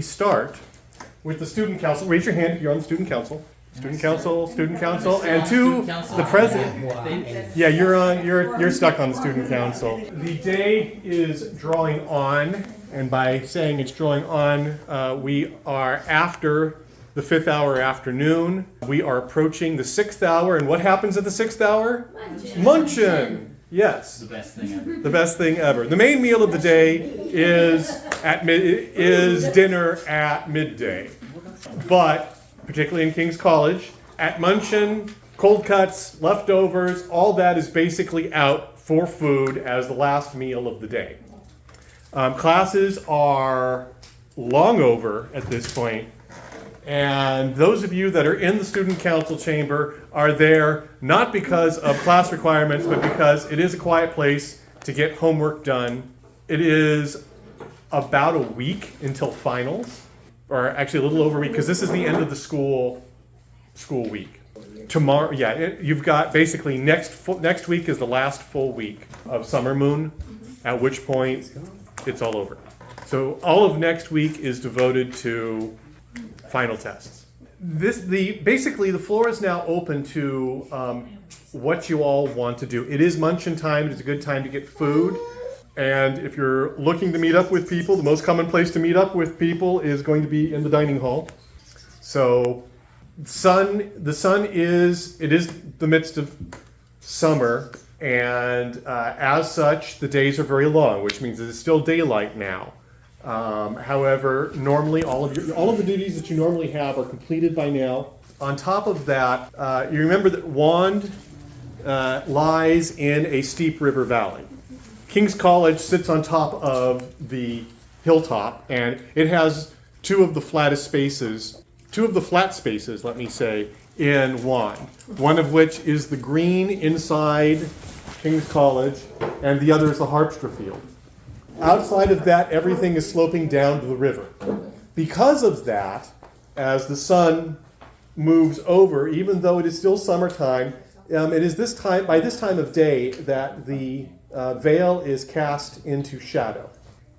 we start with the student council. Raise your hand if you're on the student council. Student council, and to the president. Yeah, you're stuck on the student council. The day is drawing on, and by saying it's drawing on, we are after the 5th hour afternoon. We are approaching the 6th hour, and what happens at the 6th hour? Munchin. Yes. The best thing ever. The best thing ever. The main meal of the day is dinner at midday. But particularly in King's College, at Munchin, cold cuts, leftovers, all that is basically out for food as the last meal of the day. Classes are long over at this point, and those of you that are in the student council chamber are there not because of class requirements, but because it is a quiet place to get homework done. It is about a week until finals, or actually a little over a week, because this is the end of the school week. Tomorrow, you've got basically next week is the last full week of summer moon, at which point it's all over. So all of next week is devoted to final tests. Basically the floor is now open to what you all want to do. It is Munchin time. It is a good time to get food. And if you're looking to meet up with people, the most common place to meet up with people is going to be in the dining hall. So the sun is the midst of summer, and as such, the days are very long, which means it's still daylight now. However, normally all of the duties that you normally have are completed by now. On top of that, you remember that Wand lies in a steep river valley. King's College sits on top of the hilltop, and it has two of the flat spaces, let me say, in Wand. One of which is the green inside King's College, and the other is the Harpstra field. Outside of that, everything is sloping down to the river. Because of that, as the sun moves over, even though it is still summertime, it is by this time of day that the veil is cast into shadow.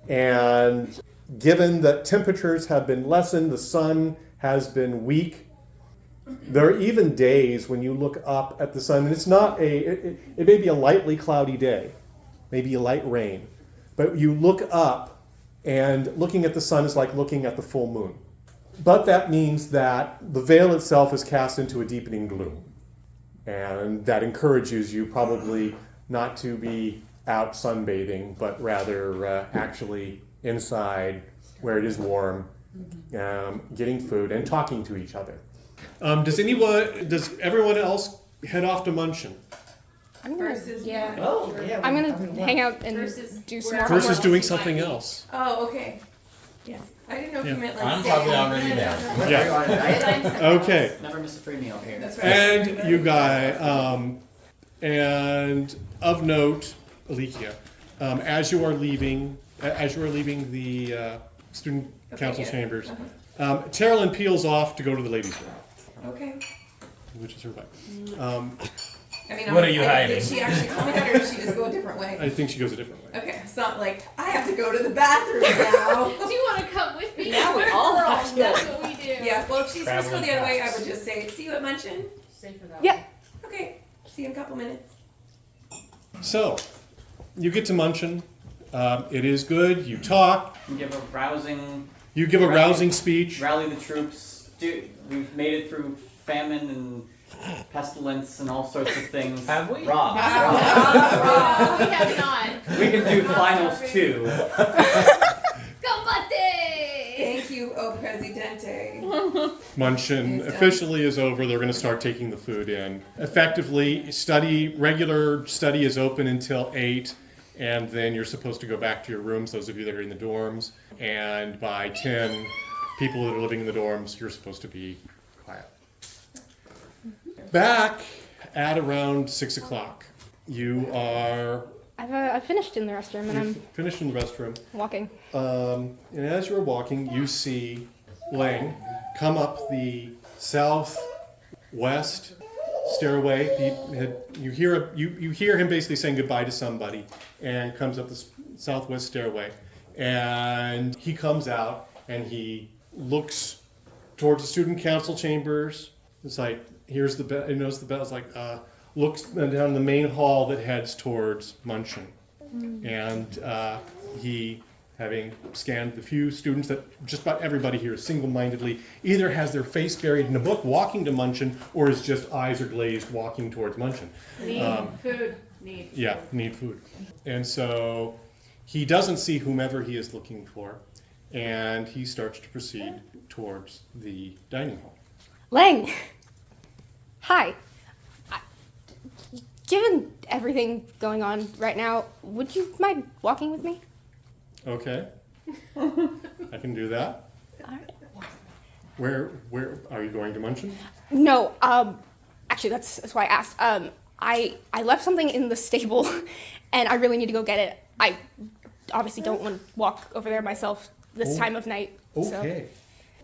And given that temperatures have been lessened, the sun has been weak, there are even days when you look up at the sun, and it may be a lightly cloudy day, maybe a light rain, but you look up, and looking at the sun is like looking at the full moon. But that means that the veil itself is cast into a deepening gloom. And that encourages you probably not to be out sunbathing, but rather actually inside where it is warm, getting food and talking to each other. Does everyone else head off to Munchin? I'm gonna, Oh, yeah. I'm gonna hang out and do some more Versus homework. doing something else. Oh, okay. Yeah. I didn't know if you meant like I'm stay. probably already there. Yeah. Okay. Never miss a free meal here. That's right. And you guys, and of note, Alicia, as you are leaving the student council chambers, Theraline peels off to go to the ladies' room, Okay. which is her bike. I mean, What are you hiding? Did she actually tell me that, or did she just go a different way? I think she goes a different way. Okay, it's not like I have to go to the bathroom now. Do you want to come with me? Yeah, we all have to. That's what we do. Yeah. Well, if she's supposed to go Traveling the other way, I fast. would just say, "See you at Munchin." Yeah. Okay. See you in a couple minutes. So, you get to Munchin. It is good. You talk. You give a rousing, You give a rousing speech. rally the troops. We've made it through famine and pestilence and all sorts of things. Have we? Raw. No, we have not. We can do finals too. Combate! Thank you, O Presidente. Munchin officially is over. They're going to start taking the food in. Effectively, regular study is open until 8, and then you're supposed to go back to your rooms, those of you that are in the dorms. And by 10, people that are living in the dorms, you're supposed to be quiet. Back at around 6 o'clock, you are I've finished in the restroom and I'm finished in the restroom. walking. And as you're walking, you see Lang come up the southwest stairway. You hear him basically saying goodbye to somebody, and comes up the southwest stairway. And he comes out, and he looks towards the student council chambers. It's like, here's the bell. He knows the bell. It's like, looks down the main hall that heads towards Munchin. And he, having scanned the few students that just about everybody here single-mindedly either has their face buried in a book walking to Munchin, or is just eyes are glazed walking towards Munchin. Need food. Need. Yeah, need food. And so he doesn't see whomever he is looking for, and he starts to proceed towards the dining hall. Lang! Hi. Given everything going on right now, would you mind walking with me? Okay, I can do that. Alright. Where are you going to Munchin? No, actually that's why I asked. I left something in the stable and I really need to go get it. I obviously don't want to walk over there myself this time of night. Okay,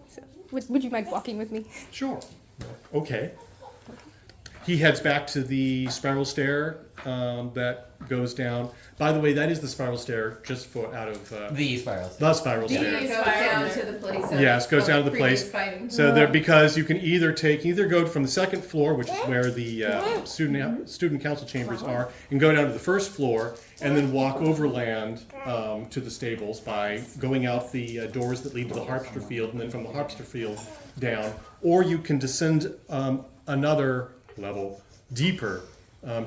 So would you mind walking with me? sure. Okay. He heads back to the spiral stair that goes down. By the way, that is the spiral stair just for out of The spiral. the spiral stair. These Goes down to the place. Of, Yes, goes down to the previous place. Fighting. So there, because you can either go from the second floor, which is where the student council chambers are, and go down to the first floor, and then walk overland to the stables by going out the doors that lead to the Harpster field, and then from the Harpster field down. Or you can descend another level deeper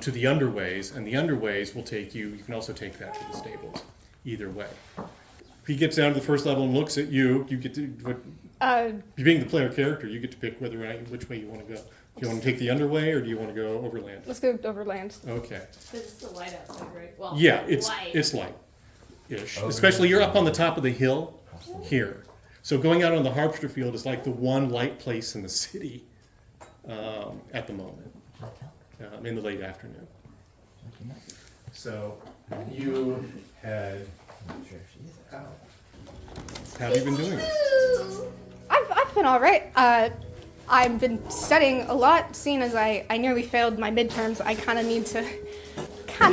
to the underways, and the underways will take you. You can also take that to the stables. Either way. If he gets down to the first level and looks at you, you get to. Being the player character, you get to pick which way you want to go. Do you want to take the underway, or do you want to go overland? Let's go overland. Okay. Because it's the light outside, right? Well, Yeah, it's light. light-ish. Especially you're up on the top of the hill here. So going out on the Harpster field is like the one light place in the city at the moment, in the late afternoon. So you head out. How have you been doing it? I've been all right. I've been studying a lot, seeing as I nearly failed my midterms. I kind of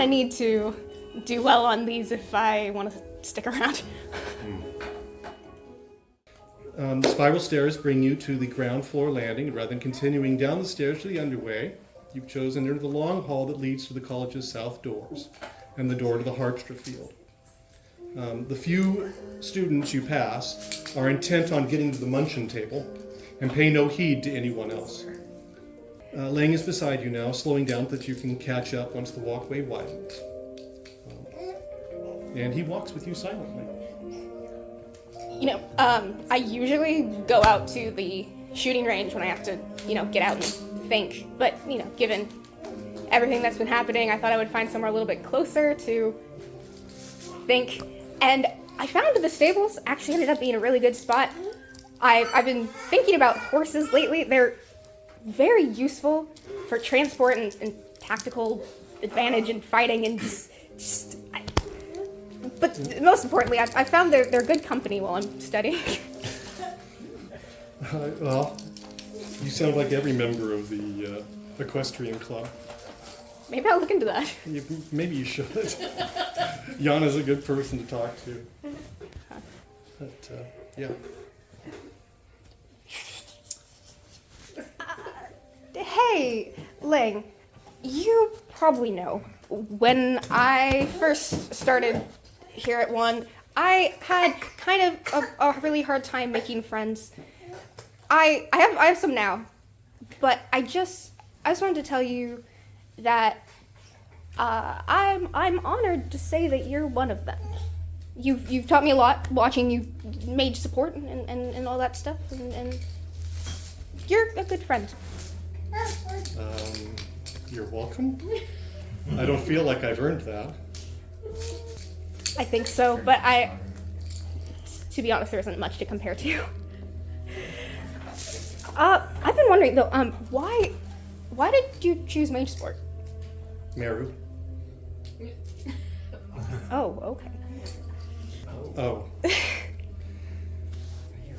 need to do well on these if I want to stick around. The spiral stairs bring you to the ground floor landing. Rather than continuing down the stairs to the underway, you've chosen to enter the long hall that leads to the college's south doors and the door to the Harpster field. The few students you pass are intent on getting to the Munchin table and pay no heed to anyone else. Lang is beside you now, slowing down so that you can catch up once the walkway widens. And he walks with you silently. I usually go out to the shooting range when I have to, get out and think. But, given everything that's been happening, I thought I would find somewhere a little bit closer to think. And I found the stables actually ended up being a really good spot. I've been thinking about horses lately. They're very useful for transport and tactical advantage in fighting and but most importantly, I found they're good company while I'm studying. Well, you sound like every member of the equestrian club. Maybe I'll look into that. Maybe you should. Yana's a good person to talk to. But, yeah. Hey, Ling, you probably know, when I first started here at One, I had kind of a really hard time making friends. I have some now, but I just wanted to tell you that I'm honored to say that you're one of them. You've taught me a lot watching you mage support and all that stuff, and you're a good friend. You're welcome. I don't feel like I've earned that. I think so, but to be honest, there isn't much to compare to. I've been wondering though, why did you choose mage sport? Meru. Oh, okay. Oh.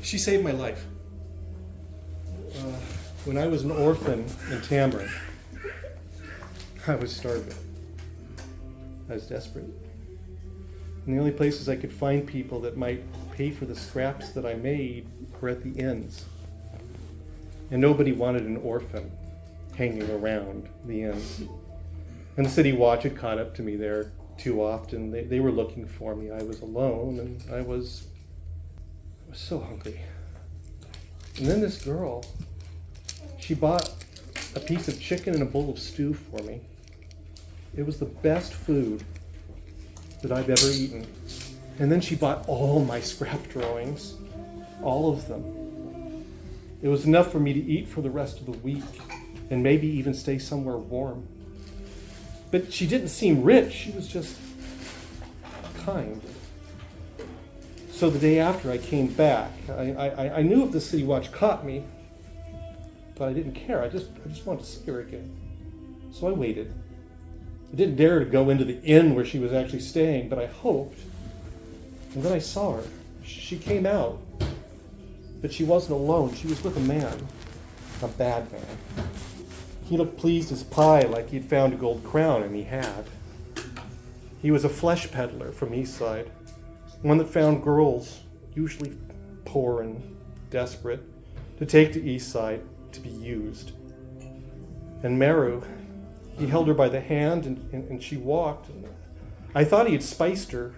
She saved my life. When I was an orphan in Tamron, I was starving. I was desperate. And the only places I could find people that might pay for the scraps that I made were at the inns. And nobody wanted an orphan hanging around the inns. And the city watch had caught up to me there too often. They were looking for me. I was alone, and I was so hungry. And then this girl, she bought a piece of chicken and a bowl of stew for me. It was the best food that I've ever eaten. And then she bought all my scrap drawings, all of them. It was enough for me to eat for the rest of the week and maybe even stay somewhere warm. But she didn't seem rich, she was just kind. So the day after I came back, I knew if the City Watch caught me, but I didn't care. I just wanted to see her again. So I waited. I didn't dare to go into the inn where she was actually staying, but I hoped. And then I saw her. She came out, but she wasn't alone. She was with a man, a bad man. He looked pleased as pie, like he'd found a gold crown, and he had. He was a flesh peddler from Eastside, one that found girls, usually poor and desperate, to take to Eastside to be used. And Meru, he held her by the hand, and she walked. And I thought he had spiced her,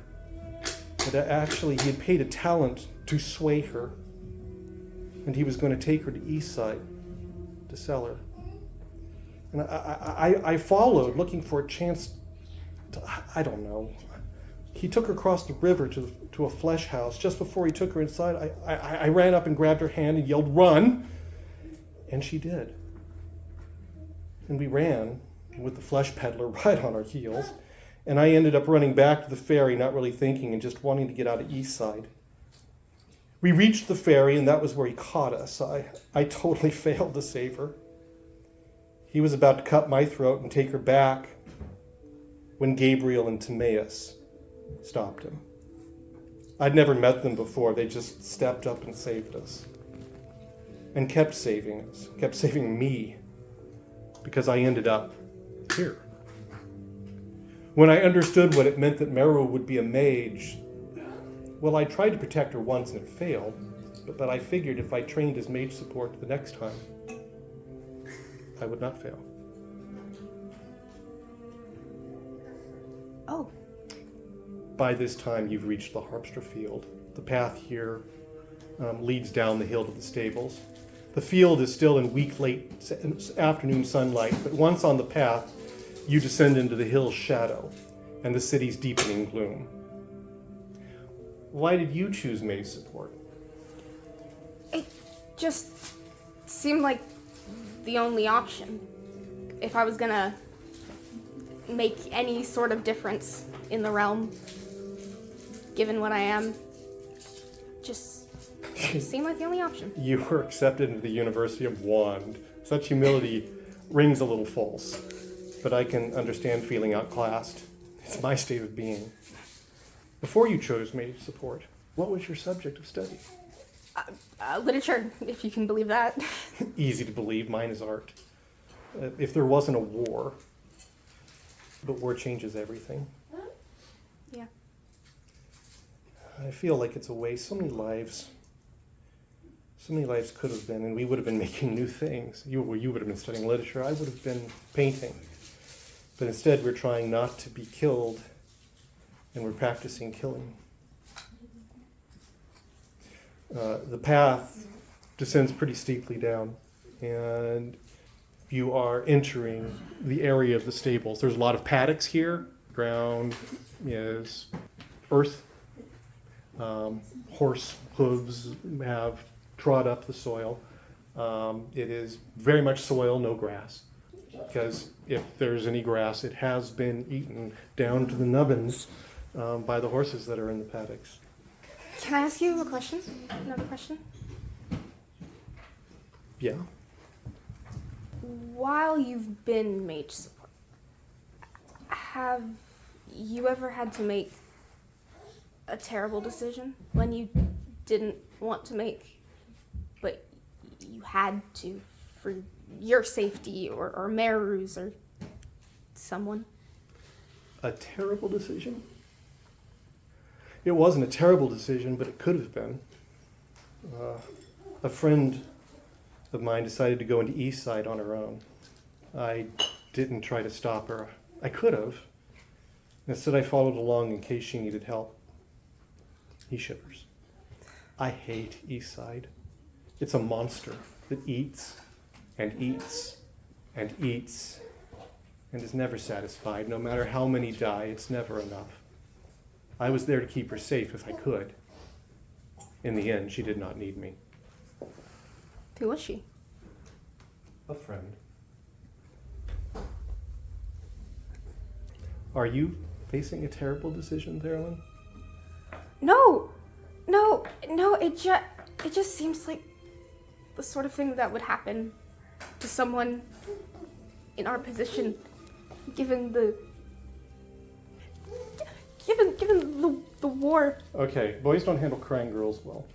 but actually he had paid a talent to sway her, and he was going to take her to Eastside to sell her. And I followed, looking for a chance to, I don't know. He took her across the river to a flesh house. Just before he took her inside, I ran up and grabbed her hand and yelled, "Run!" And she did. And we ran with the flesh peddler right on our heels. And I ended up running back to the ferry, not really thinking and just wanting to get out of Eastside. We reached the ferry, and that was where he caught us. I totally failed to save her. He was about to cut my throat and take her back when Gabriel and Timaeus stopped him. I'd never met them before. They just stepped up and saved us. And kept saving us, kept saving me, because I ended up here. When I understood what it meant that Meru would be a mage, well, I tried to protect her once and it failed, but I figured if I trained as mage support the next time, I would not fail. Oh. By this time, you've reached the Harpstra field. The path here leads down the hill to the stables. The field is still in weak late afternoon sunlight, but once on the path, you descend into the hill's shadow and the city's deepening gloom. Why did you choose mage support? It just seemed like the only option. If I was gonna make any sort of difference in the realm, given what I am, just seemed like the only option. You were accepted into the University of Wand. Such humility rings a little false, but I can understand feeling outclassed. It's my state of being. Before you chose mage support, what was your subject of study? Literature, if you can believe that. Easy to believe, mine is art. If there wasn't a war, but war changes everything. Yeah. I feel like it's a waste. So many lives could have been, and we would have been making new things. You would have been studying literature, I would have been painting. But instead we're trying not to be killed, and we're practicing killing. The path descends pretty steeply down, and you are entering the area of the stables. There's a lot of paddocks here. Ground is earth. Horse hooves have trod up the soil. It is very much soil, no grass. Because if there's any grass, it has been eaten down to the nubbins by the horses that are in the paddocks. Can I ask you a question? Another question? Yeah. While you've been mage support, have you ever had to make a terrible decision when you didn't want to make, but you had to for your safety or Meru's or someone? A terrible decision? It wasn't a terrible decision, but it could have been. A friend of mine decided to go into Eastside on her own. I didn't try to stop her. I could have. Instead, I followed along in case she needed help. He shivers. I hate Eastside. It's a monster that eats and eats and eats and is never satisfied. No matter how many die, it's never enough. I was there to keep her safe if I could. In the end, she did not need me. Who was she? A friend. Are you facing a terrible decision, Theraline? No, it just seems like the sort of thing that would happen to someone in our position, given the war. Okay, boys don't handle crying girls well.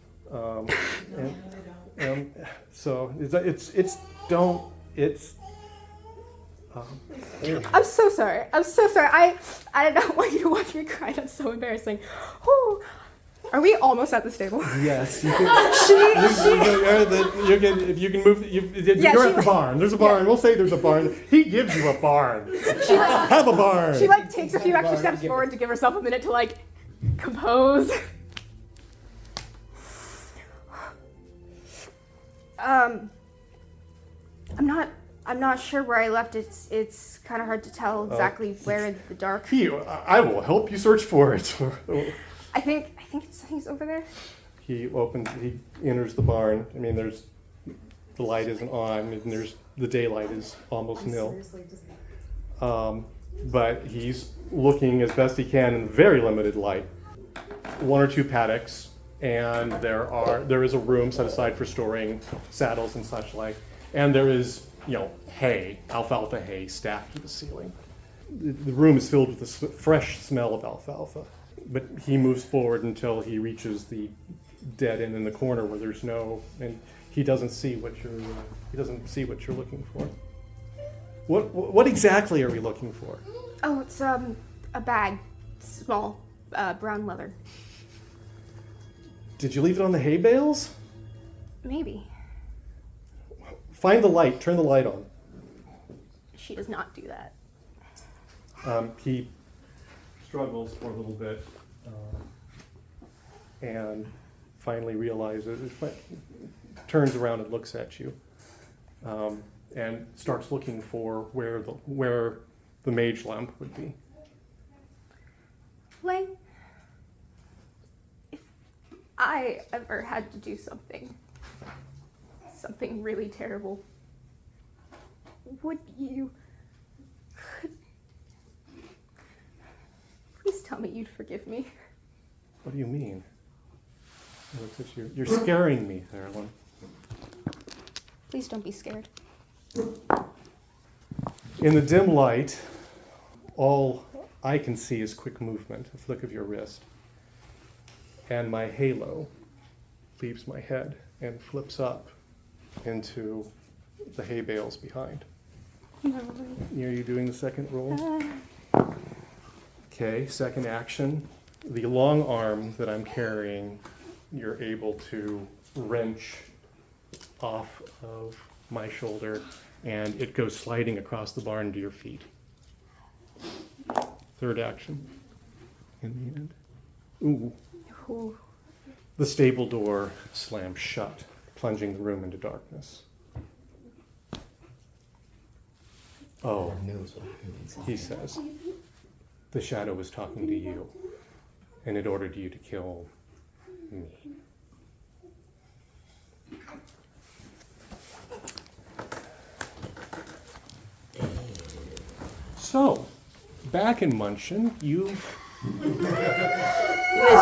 So I'm so sorry. I don't want you to watch me cry. That's so embarrassing. Oh, are we almost at this table? yes, you can. If you can move, you're at the barn. There's a barn. Yeah. We'll say there's a barn. He gives you a barn. Have a barn. She takes a few extra steps forward to give herself a minute to compose. I'm not sure where I left it. It's kind of hard to tell exactly where in the dark. I will help you search for it. I think he's over there. He enters the barn. I mean, the light isn't on, and the daylight is almost nil. But he's looking as best he can in very limited light. 1 or 2 paddocks, and there is a room set aside for storing saddles and such like, and there is hay, alfalfa hay, stacked to the ceiling. The room is filled with the fresh smell of alfalfa. But he moves forward until he reaches the dead end in the corner where there's and he doesn't see what you're looking for. What exactly are we looking for? Oh, it's a bag, small, brown leather. Did you leave it on the hay bales? Maybe. Find the light. Turn the light on. She does not do that. He struggles for a little bit and finally realizes, turns around and looks at you and starts looking for where the mage lamp would be. Lang, if I ever had to do something really terrible, would you please tell me you'd forgive me? What do you mean? He looks at you. You're scaring me, Theraline. Please don't be scared. In the dim light, all I can see is quick movement, a flick of your wrist. And my halo leaves my head and flips up into the hay bales behind. No. Are you doing the second roll? Okay, second action. The long arm that I'm carrying, you're able to wrench off of my shoulder, and it goes sliding across the barn to your feet. Third action. In the end. Ooh. Ooh. The stable door slams shut, plunging the room into darkness. Oh, he says, the shadow was talking to you, and it ordered you to kill me. So, back in Munchen, you... Yes,